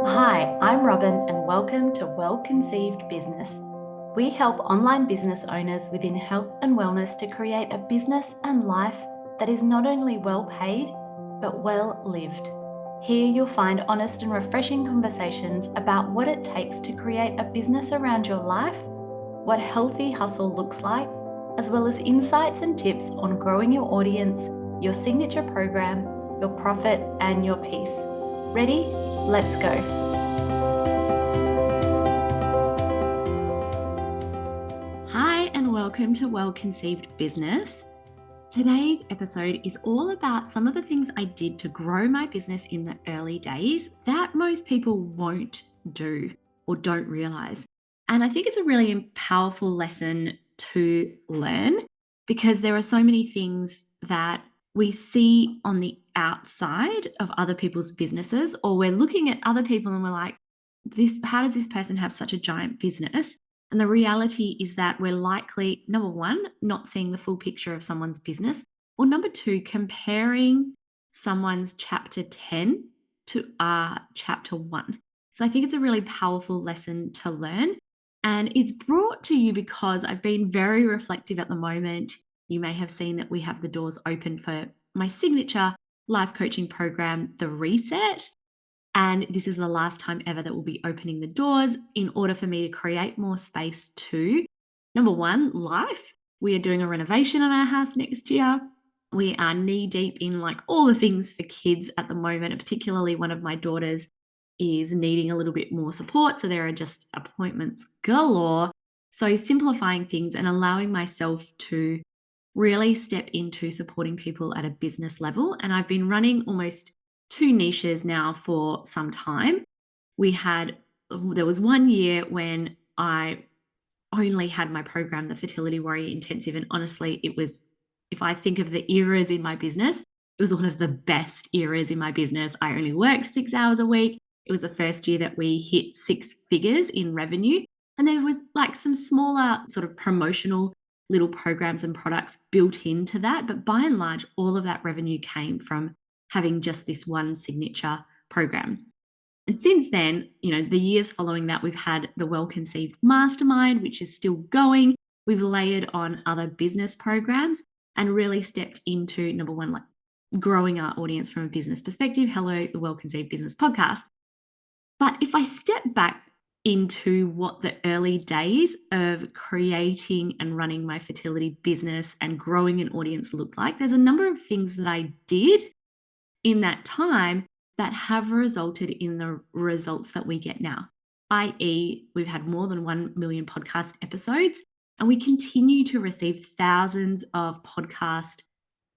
Hi, I'm Robyn and welcome to Well Conceived Business. We help online business owners within health and wellness to create a business and life that is not only well paid, but well lived. Here you'll find honest and refreshing conversations about what it takes to create a business around your life, what healthy hustle looks like, as well as insights and tips on growing your audience, your signature program, your profit, and your peace. Ready? Let's go. Hi, and welcome to Well Conceived Business. Today's episode is all about some of the things I did to grow my business in the early days that most people won't do or don't realize. And I think it's a really powerful lesson to learn because there are so many things that we see on the outside of other people's businesses, or we're looking at other people and we're like, how does this person have such a giant business? And the reality is that we're likely, number one, not seeing the full picture of someone's business, or number two, comparing someone's chapter 10 to our chapter 1. So I think it's a really powerful lesson to learn. And it's brought to you because I've been very reflective at the moment. You may have seen that we have the doors open for my signature life coaching program, The Reset. And this is the last time ever that we'll be opening the doors in order for me to create more space to, number one, life. We are doing a renovation on our house next year. We are knee deep in like all the things for kids at the moment, and particularly one of my daughters is needing a little bit more support. So there are just appointments galore. So simplifying things and allowing myself to really step into supporting people at a business level. And I've been running almost 2 niches now for some time. There was 1 year when I only had my program, the Fertility Warrior Intensive. And honestly, it was, if I think of the eras in my business, it was one of the best eras in my business. I only worked 6 hours a week. It was the first year that we hit 6 figures in revenue. And there was like some smaller sort of promotional little programs and products built into that. But by and large, all of that revenue came from having just this one signature program. And since then, the years following that, we've had the Well Conceived Mastermind, which is still going. We've layered on other business programs and really stepped into, number one, like growing our audience from a business perspective. Hello, the Well Conceived Business Podcast. But if I step back into what the early days of creating and running my fertility business and growing an audience looked like, there's a number of things that I did in that time that have resulted in the results that we get now, i.e., we've had more than 1 million podcast episodes, and we continue to receive thousands of podcast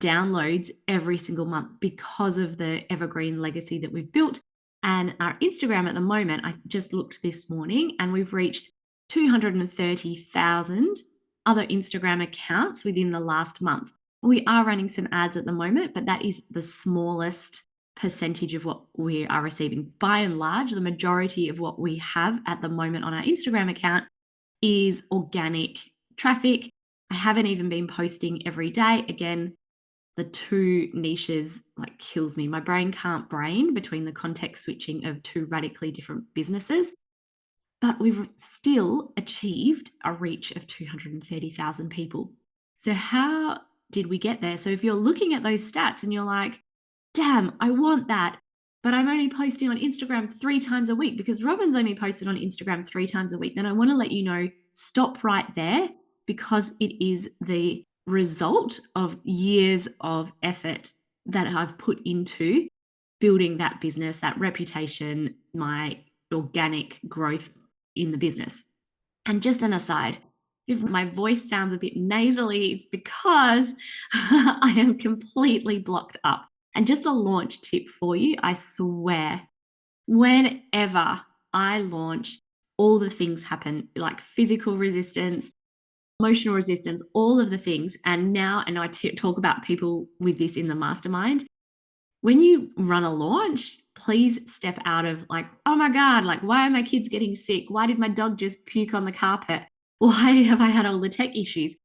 downloads every single month because of the evergreen legacy that we've built. And our Instagram at the moment, I just looked this morning, and we've reached 230,000 other Instagram accounts within the last month. We are running some ads at the moment, but that is the smallest percentage of what we are receiving. By and large, the majority of what we have at the moment on our Instagram account is organic traffic. I haven't even been posting every day. Again, the 2 niches like kills me. My brain can't brain between the context switching of 2 radically different businesses. But we've still achieved a reach of 230,000 people. So how did we get there? So if you're looking at those stats and you're like, damn, I want that, but I'm only posting on Instagram 3 times a week because Robyn's only posted on Instagram 3 times a week, then I want to let you know, stop right there, because it is the result of years of effort that I've put into building that business, that reputation, my organic growth in the business. And just an aside, if my voice sounds a bit nasally, it's because I am completely blocked up. And just a launch tip for you, I swear, whenever I launch, all the things happen, like physical resistance, emotional resistance, all of the things. And I talk about people with this in the mastermind. When you run a launch, please step out of like, oh my God, like, why are my kids getting sick? Why did my dog just puke on the carpet? Why have I had all the tech issues?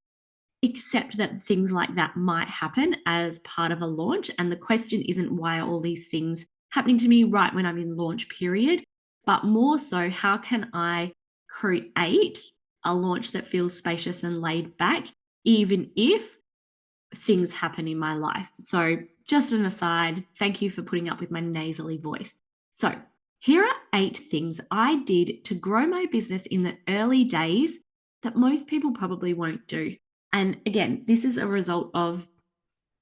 Except that things like that might happen as part of a launch. And the question isn't, why are all these things happening to me right when I'm in launch period? but more so, how can I create a launch that feels spacious and laid back, even if things happen in my life? So, just an aside, thank you for putting up with my nasally voice. So, here are 8 things I did to grow my business in the early days that most people probably won't do. And again, this is a result of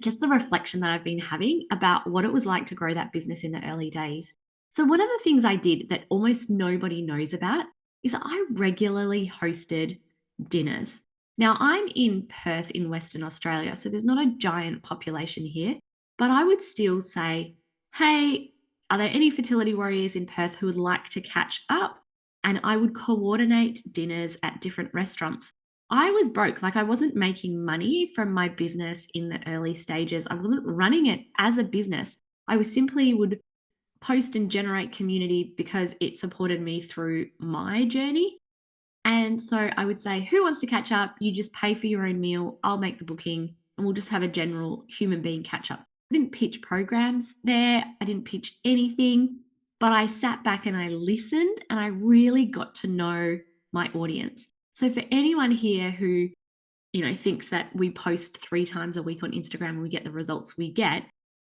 just the reflection that I've been having about what it was like to grow that business in the early days. So, one of the things I did that almost nobody knows about is I regularly hosted dinners. Now, I'm in Perth in Western Australia, so there's not a giant population here, but I would still say, hey, are there any fertility warriors in Perth who would like to catch up? And I would coordinate dinners at different restaurants. I was broke. Like, I wasn't making money from my business in the early stages. I wasn't running it as a business. I was simply would post and generate community because it supported me through my journey. And so I would say, who wants to catch up? You just pay for your own meal. I'll make the booking and we'll just have a general human being catch up. I didn't pitch programs there. I didn't pitch anything, but I sat back and I listened and I really got to know my audience. So for anyone here who, thinks that we post 3 times a week on Instagram and we get the results we get,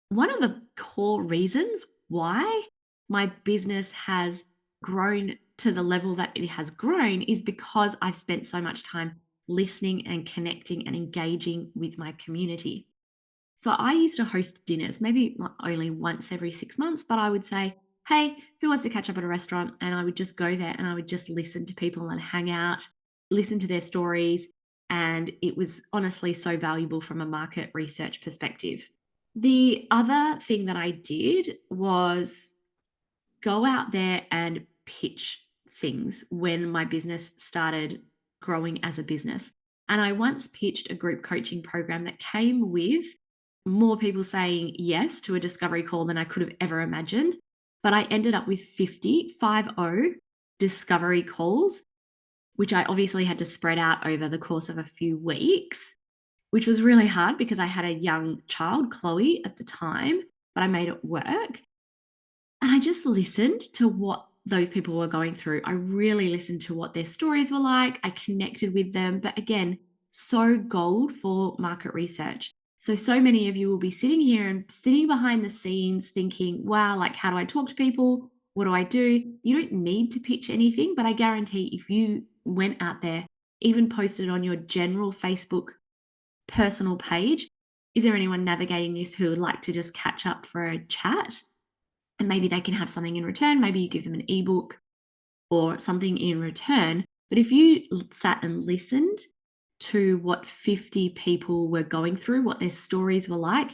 one of the core reasons why my business has grown to the level that it has grown is because I've spent so much time listening and connecting and engaging with my community. So I used to host dinners, maybe not only once every 6 months, but I would say, hey, who wants to catch up at a restaurant? And I would just go there and I would just listen to people and hang out, listen to their stories. And it was honestly so valuable from a market research perspective. The other thing that I did was go out there and pitch things when my business started growing as a business. And I once pitched a group coaching program that came with more people saying yes to a discovery call than I could have ever imagined. But I ended up with 50 discovery calls, which I obviously had to spread out over the course of a few weeks, which was really hard because I had a young child, Chloe, at the time, but I made it work. And I just listened to what those people were going through. I really listened to what their stories were like. I connected with them. But again, so gold for market research. So many of you will be sitting here and sitting behind the scenes thinking, wow, like, how do I talk to people? What do I do? You don't need to pitch anything, but I guarantee if you went out there, even posted on your general Facebook personal page, is there anyone navigating this who would like to just catch up for a chat? And maybe they can have something in return. Maybe you give them an ebook or something in return. But if you sat and listened to what 50 people were going through, what their stories were like,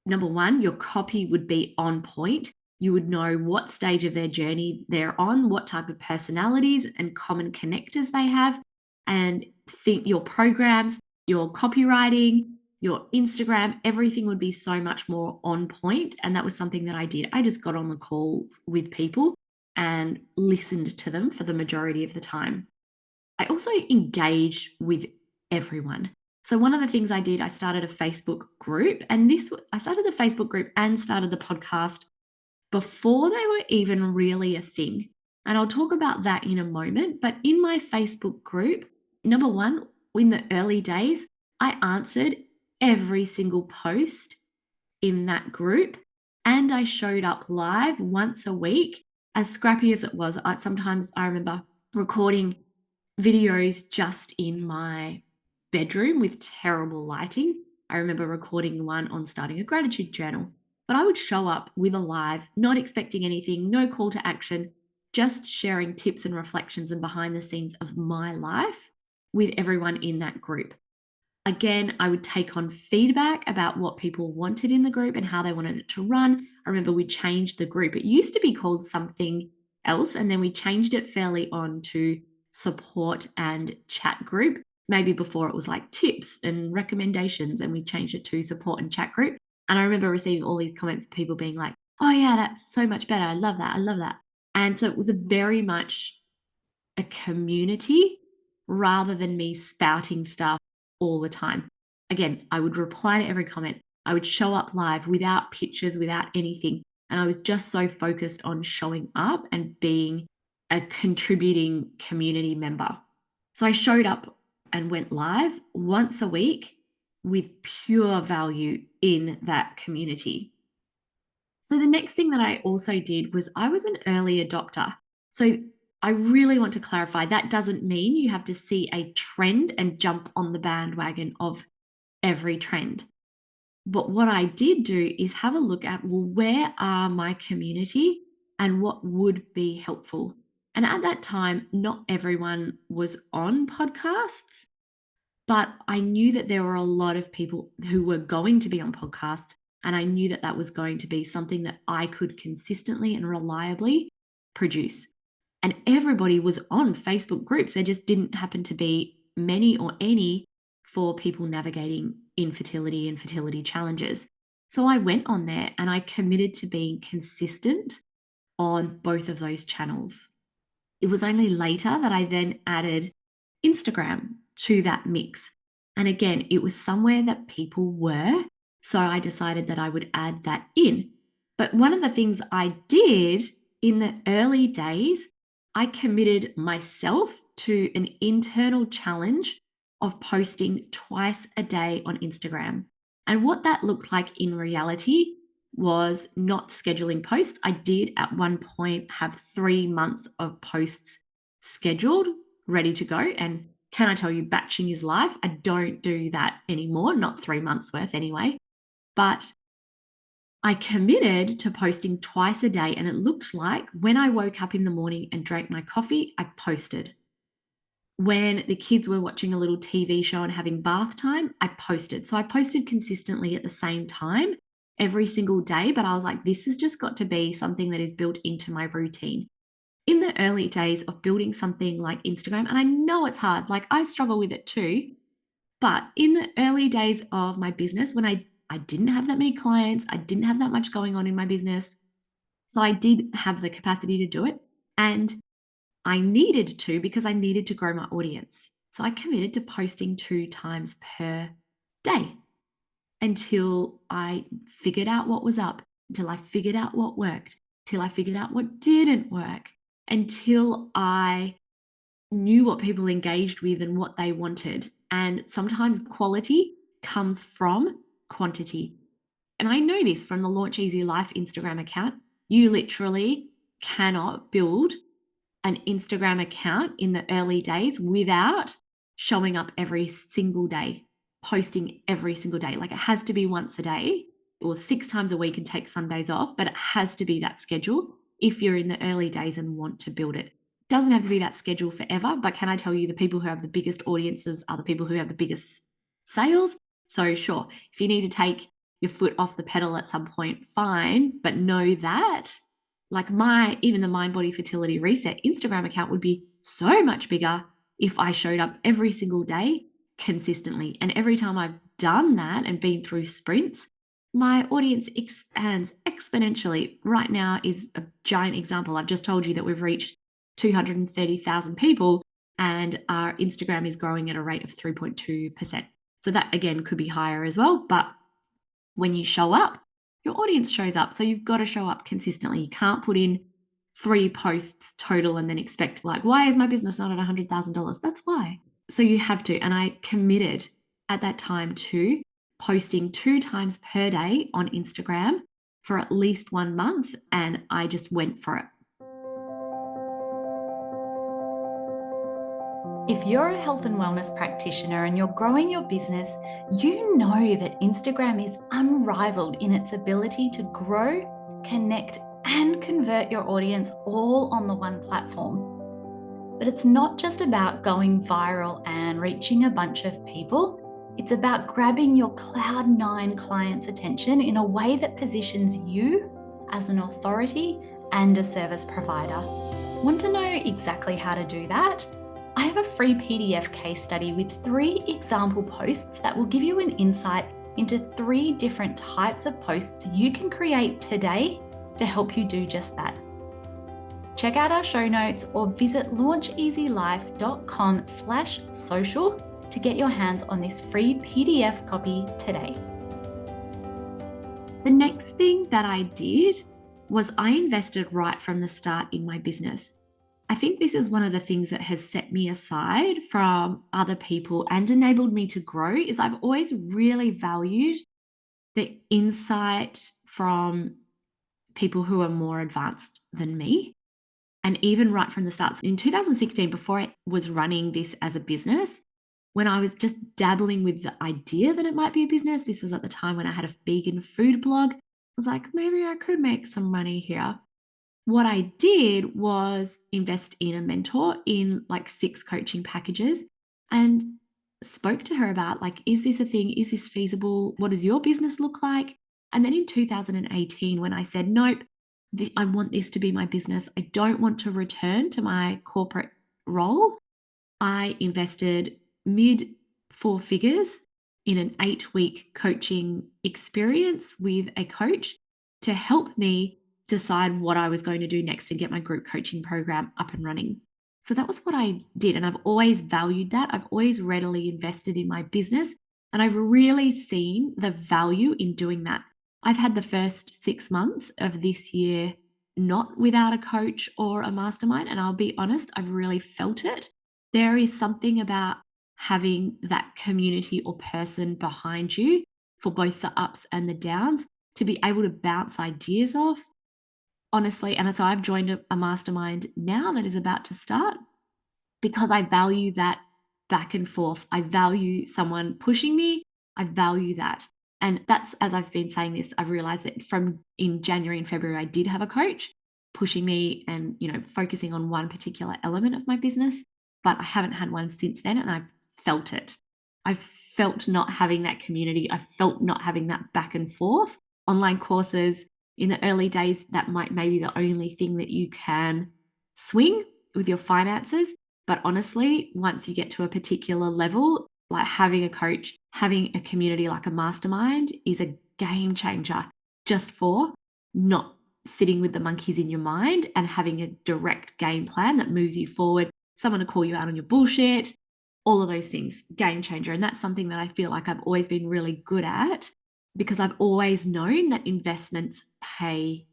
number one, your copy would be on point. You would know what stage of their journey they're on, what type of personalities and common connectors they have, and think your programs, your copywriting, your Instagram, everything would be so much more on point. And that was something that I did. I just got on the calls with people and listened to them for the majority of the time. I also engaged with everyone. So one of the things I did, I started a Facebook group, and I started the Facebook group and started the podcast before they were even really a thing. And I'll talk about that in a moment. But in my Facebook group, number one, in the early days, I answered every single post in that group and I showed up live once a week. As scrappy as it was, sometimes I remember recording videos just in my bedroom with terrible lighting. I remember recording one on starting a gratitude journal, but I would show up with a live, not expecting anything, no call to action, just sharing tips and reflections and behind the scenes of my life with everyone in that group. Again, I would take on feedback about what people wanted in the group and how they wanted it to run. I remember we changed the group. It used to be called something else, and then we changed it fairly on to support and chat group. Maybe before it was like tips and recommendations, and we changed it to support and chat group. And I remember receiving all these comments of people being like, oh yeah, that's so much better. I love that. I love that. And so it was a very much a community rather than me spouting stuff all the time. Again, I would reply to every comment. I would show up live without pictures, without anything. And I was just so focused on showing up and being a contributing community member. So I showed up and went live once a week with pure value in that community. So the next thing that I also did was I was an early adopter. So I really want to clarify that doesn't mean you have to see a trend and jump on the bandwagon of every trend. But what I did do is have a look at, well, where are my community and what would be helpful? And at that time, not everyone was on podcasts, but I knew that there were a lot of people who were going to be on podcasts. And I knew that that was going to be something that I could consistently and reliably produce. And everybody was on Facebook groups. There just didn't happen to be many or any for people navigating infertility and fertility challenges. So I went on there and I committed to being consistent on both of those channels. It was only later that I then added Instagram to that mix. And again, it was somewhere that people were. So I decided that I would add that in. But one of the things I did in the early days, I committed myself to an internal challenge of posting twice a day on Instagram. And what that looked like in reality was not scheduling posts. I did at one point have 3 months of posts scheduled, ready to go. And can I tell you, batching is life. I don't do that anymore, not 3 months worth anyway. But I committed to posting twice a day. And it looked like when I woke up in the morning and drank my coffee, I posted. When the kids were watching a little TV show and having bath time, I posted. So I posted consistently at the same time every single day. But I was like, this has just got to be something that is built into my routine. In the early days of building something like Instagram, and I know it's hard, like I struggle with it too. But in the early days of my business, when I didn't have that many clients, I didn't have that much going on in my business. So I did have the capacity to do it. And I needed to because I needed to grow my audience. So I committed to posting 2 times per day until I figured out what was up, until I figured out what worked, till I figured out what didn't work, until I knew what people engaged with and what they wanted. And sometimes quality comes from quantity. And I know this from the Launch Easy Life Instagram account. You literally cannot build an Instagram account in the early days without showing up every single day, posting every single day. Like it has to be once a day or 6 times a week and take Sundays off, but it has to be that schedule if you're in the early days and want to build it. It doesn't have to be that schedule forever, but can I tell you, the people who have the biggest audiences are the people who have the biggest sales. So sure, if you need to take your foot off the pedal at some point, fine, but know that like even the Mind Body Fertility Reset Instagram account would be so much bigger if I showed up every single day consistently. And every time I've done that and been through sprints, my audience expands exponentially. Right now is a giant example. I've just told you that we've reached 230,000 people and our Instagram is growing at a rate of 3.2%. So that again could be higher as well. But when you show up, your audience shows up. So you've got to show up consistently. You can't put in 3 posts total and then expect like, why is my business not at $100,000? That's why. So you have to. And I committed at that time to posting 2 times per day on Instagram for at least 1 month. And I just went for it. If you're a health and wellness practitioner and you're growing your business, you know that Instagram is unrivaled in its ability to grow, connect, and convert your audience all on the one platform. But it's not just about going viral and reaching a bunch of people. It's about grabbing your Cloud9 clients' attention in a way that positions you as an authority and a service provider. Want to know exactly how to do that? I have a free PDF case study with 3 example posts that will give you an insight into 3 different types of posts you can create today to help you do just that. Check out our show notes or visit launcheasylife.com/social to get your hands on this free PDF copy today. The next thing that I did was I invested right from the start in my business. I think this is one of the things that has set me aside from other people and enabled me to grow is I've always really valued the insight from people who are more advanced than me. And even right from the start, in 2016, before I was running this as a business, when I was just dabbling with the idea that it might be a business, this was at the time when I had a vegan food blog. I was like, maybe I could make some money here. What I did was invest in a mentor in like 6 coaching packages and spoke to her about like, is this a thing? Is this feasible? What does your business look like? And then in 2018, when I said, nope, I want this to be my business, I don't want to return to my corporate role, I invested mid 4 figures in an 8-week coaching experience with a coach to help me decide what I was going to do next and get my group coaching program up and running. So that was what I did. And I've always valued that. I've always readily invested in my business. And I've really seen the value in doing that. I've had the first 6 months of this year not without a coach or a mastermind. And I'll be honest, I've really felt it. There is something about having that community or person behind you for both the ups and the downs to be able to bounce ideas off. Honestly, and so I've joined a mastermind now that is about to start because I value that back and forth. I value someone pushing me. I value that. And that's, as I've been saying this, I've realized that from in January and February, I did have a coach pushing me and, focusing on one particular element of my business, but I haven't had one since then. And I've felt it. I've felt not having that community. I felt not having that back and forth. Online courses in the early days, that might maybe the only thing that you can swing with your finances. But honestly, once you get to a particular level, like having a coach, having a community like a mastermind is a game changer just for not sitting with the monkeys in your mind and having a direct game plan that moves you forward, someone to call you out on your bullshit, all of those things, game changer. And that's something that I feel like I've always been really good at because I've always known that investments pay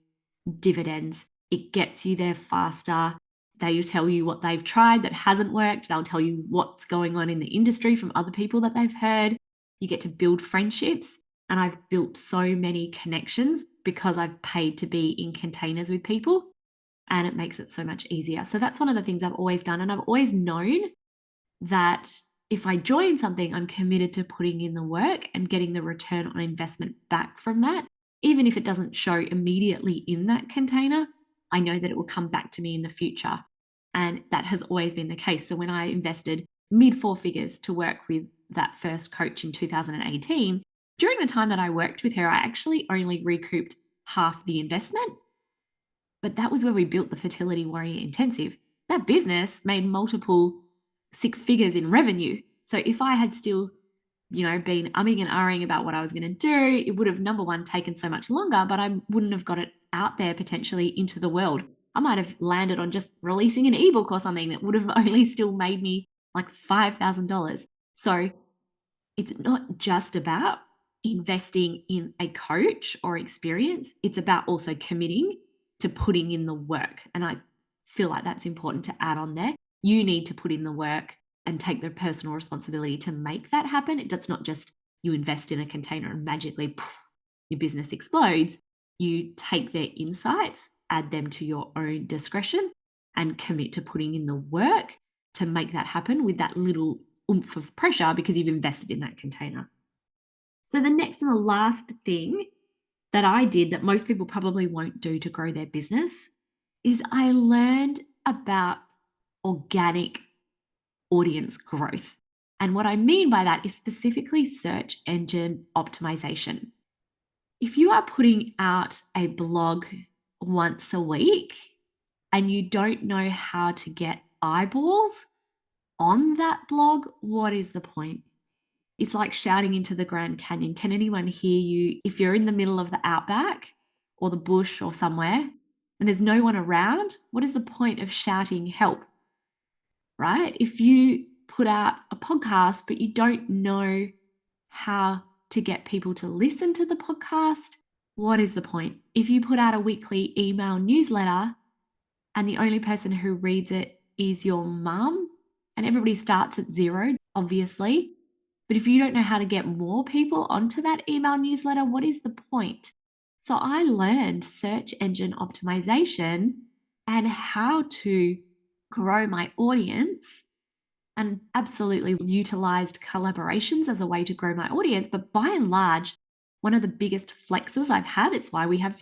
dividends. It gets you there faster. They tell you what they've tried that hasn't worked. They'll tell you what's going on in the industry from other people that they've heard. You get to build friendships. And I've built so many connections because I've paid to be in containers with people. And it makes it so much easier. So that's one of the things I've always done. And I've always known that if I join something, I'm committed to putting in the work and getting the return on investment back from that. Even if it doesn't show immediately in that container, I know that it will come back to me in the future. And that has always been the case. So when I invested mid 4 figures to work with that first coach in 2018, during the time that I worked with her, I actually only recouped half the investment. But that was where we built the Fertility Warrior Intensive. That business made multiple 6 figures in revenue. So if I had still, been umming and ahhing about what I was going to do, it would have, number one, taken so much longer, but I wouldn't have got it out there potentially into the world. I might have landed on just releasing an ebook or something that would have only still made me like $5,000. So it's not just about investing in a coach or experience. It's about also committing to putting in the work. And I feel like that's important to add on there. You need to put in the work and take the personal responsibility to make that happen. It's not just you invest in a container and magically your business explodes. You take their insights, add them to your own discretion, and commit to putting in the work to make that happen with that little oomph of pressure because you've invested in that container. So the next and the last thing that I did that most people probably won't do to grow their business is I learned about organic audience growth. And what I mean by that is specifically search engine optimization. If you are putting out a blog once a week and you don't know how to get eyeballs on that blog, what is the point? It's like shouting into the Grand Canyon. Can anyone hear you if you're in the middle of the outback or the bush or somewhere and there's no one around? What is the point of shouting help? Right? If you put out a podcast, but you don't know how to get people to listen to the podcast, what is the point? If you put out a weekly email newsletter and the only person who reads it is your mum, and everybody starts at zero, obviously, but if you don't know how to get more people onto that email newsletter, what is the point? So I learned search engine optimization and how to grow my audience, and absolutely utilized collaborations as a way to grow my audience. But by and large, one of the biggest flexes I've had, it's why we have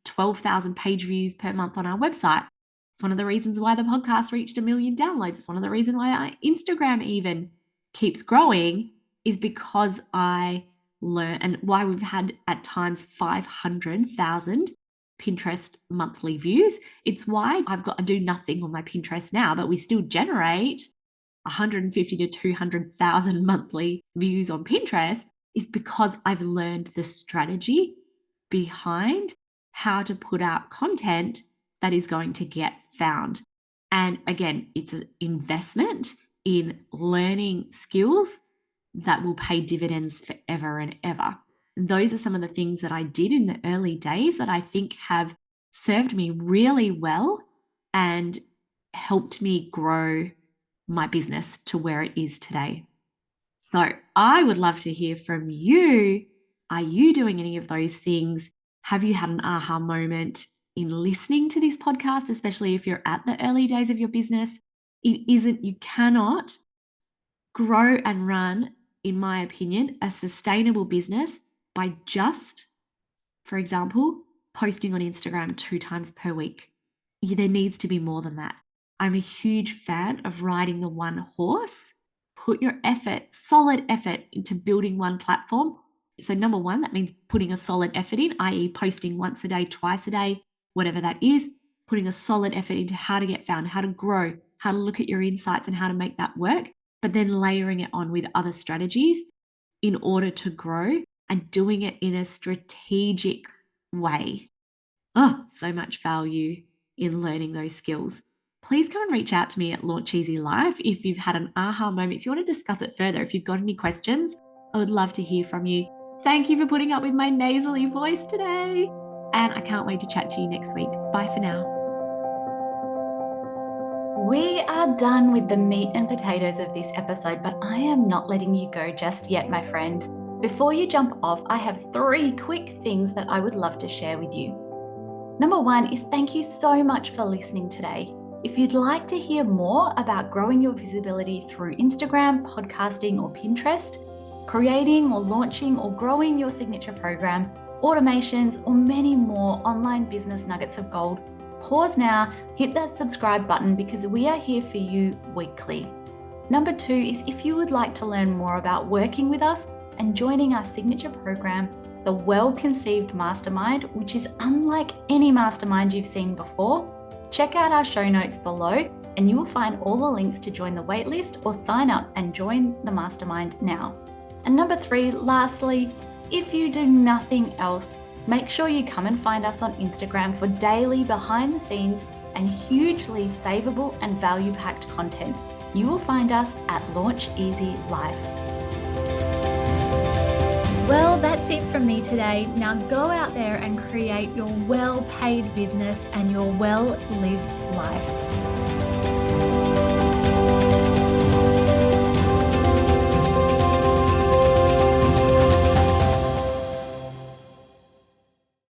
12,000 page views per month on our website. It's one of the reasons why the podcast reached 1 million downloads. It's one of the reasons why our Instagram even keeps growing, is because I learn, and why we've had at times 500,000 Pinterest monthly views. It's why I do nothing on my Pinterest now, but we still generate 150 to 200,000 monthly views on Pinterest, is because I've learned the strategy behind how to put out content that is going to get found. And again, it's an investment in learning skills that will pay dividends forever and ever. Those are some of the things that I did in the early days that I think have served me really well and helped me grow my business to where it is today. So I would love to hear from you. Are you doing any of those things? Have you had an aha moment in listening to this podcast, especially if you're at the early days of your business? You cannot grow and run, in my opinion, a sustainable business by just, for example, posting on Instagram 2 times per week. There needs to be more than that. I'm a huge fan of riding the one horse. Put your effort, solid effort, into building one platform. So number one, that means putting a solid effort in, i.e. posting once a day, twice a day, whatever that is, putting a solid effort into how to get found, how to grow, how to look at your insights and how to make that work, but then layering it on with other strategies in order to grow and doing it in a strategic way. Oh, so much value in learning those skills. Please come and reach out to me at Launch Easy Life if you've had an aha moment. If you want to discuss it further, if you've got any questions, I would love to hear from you. Thank you for putting up with my nasally voice today. And I can't wait to chat to you next week. Bye for now. We are done with the meat and potatoes of this episode, but I am not letting you go just yet, my friend. Before you jump off, I have 3 quick things that I would love to share with you. Number 1 is thank you so much for listening today. If you'd like to hear more about growing your visibility through Instagram, podcasting, or Pinterest, creating or launching or growing your signature program, automations, or many more online business nuggets of gold, pause now, hit that subscribe button because we are here for you weekly. Number 2 is if you would like to learn more about working with us and joining our signature program, the Well-Conceived Mastermind, which is unlike any mastermind you've seen before, check out our show notes below and you will find all the links to join the waitlist or sign up and join the mastermind now. And number 3, lastly, if you do nothing else, make sure you come and find us on Instagram for daily behind the scenes and hugely savable and value-packed content. You will find us at Launch Easy Life. Well, that's it from me today. Now go out there and create your well-paid business and your well-lived life.